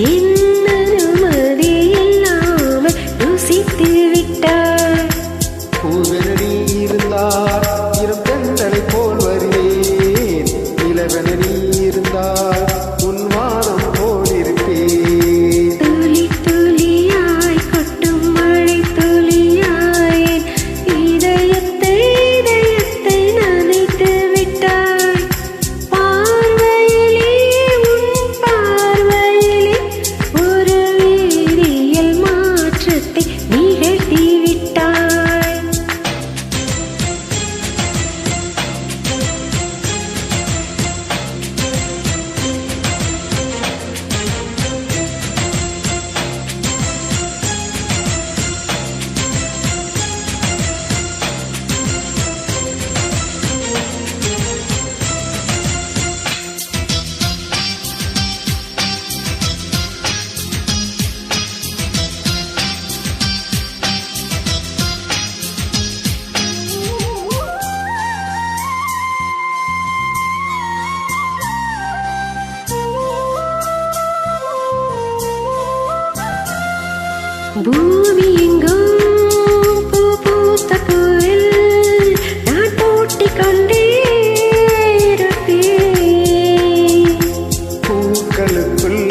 என்ன அனுமதி இல்லாமல் ருசித்து விட்டாய். பூவென நீ இருந்தால் இரும் தென்றலை போல் வருவேன். நிலவென நீ இருந்தால் உன் வானம் போல் இருப்பேன். துளி துளியாய் கொட்டும் மழை துளியாய் இதயத்தை நனைத்து விட்டாய். பார்வையிலே உன் பார்வையிலே ஒரு வேதியியல் மாற்றத்தை நிகழ்த்தி விட்டாய். பூமி எங்கும் பூ பூத்த பூவில் நான் போட்டிக் கொண்டே இருப்பேன். பூக்களுக்குள்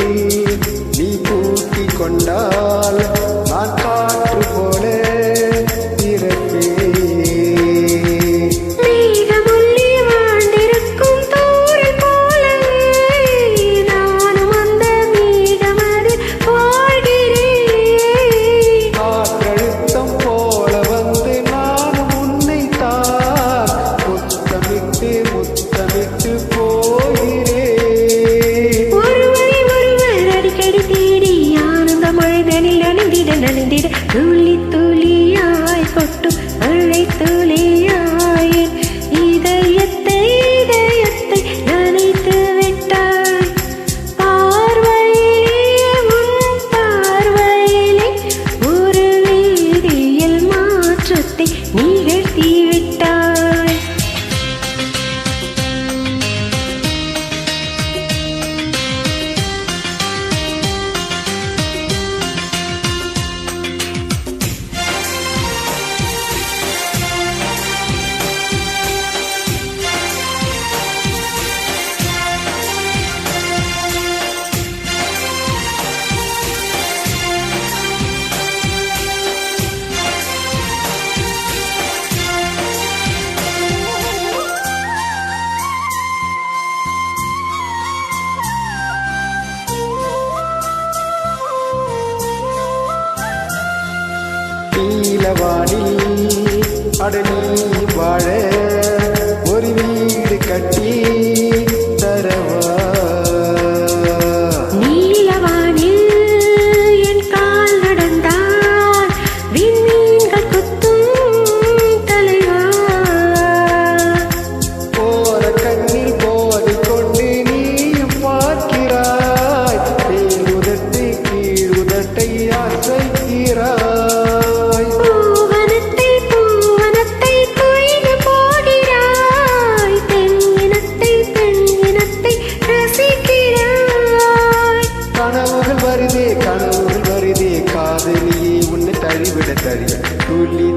நீ பூட்டிக் கொண்டால் நான் காற்று போல இருப்பேன். மேகமுள்ளி வாழ்ந்திருக்கும் தூறல் போலவே நானும் அந்த மேகமதில் வாழ்கிறேன். காற்றழுத்தம் போல வந்து நானும் உன்னைத்தான் முத்தமிட்டு முத்தமிட்டு போகிறேன். ஒருவரை ஒருவர் அடிக்கடி தேடி ஆனந்த மழைதனில் நனைந்திட துளி துளியாய் கொட்டும் மழை துளியாய் இதயத்தை நனைத்து விட்டாய். பார்வையிலே உன் பார்வையிலே ஒரு வேதியியல் மாற்றத்தை நிகழ்த்தி விட்டாய். நீலவானில் அடனி வாழ ஒரு வீடு கட்டி தரவா. நீலவானில் என் கால் நடந்தால் விண்மீன்கள் குத்தும் தலைவா. போற கண்ணில் போதை கொண்டு நீயும் பார்க்கிறாய். மேலுதட்டை கீழுதட்டை அசைக்கிறாய். பூவனத்தை கொய்து போகிறாய். பெண்ணினத்தை ரசிக்கிறாய். கனவுகள் வருதே காதலியே உன்னை தழுவிட துளி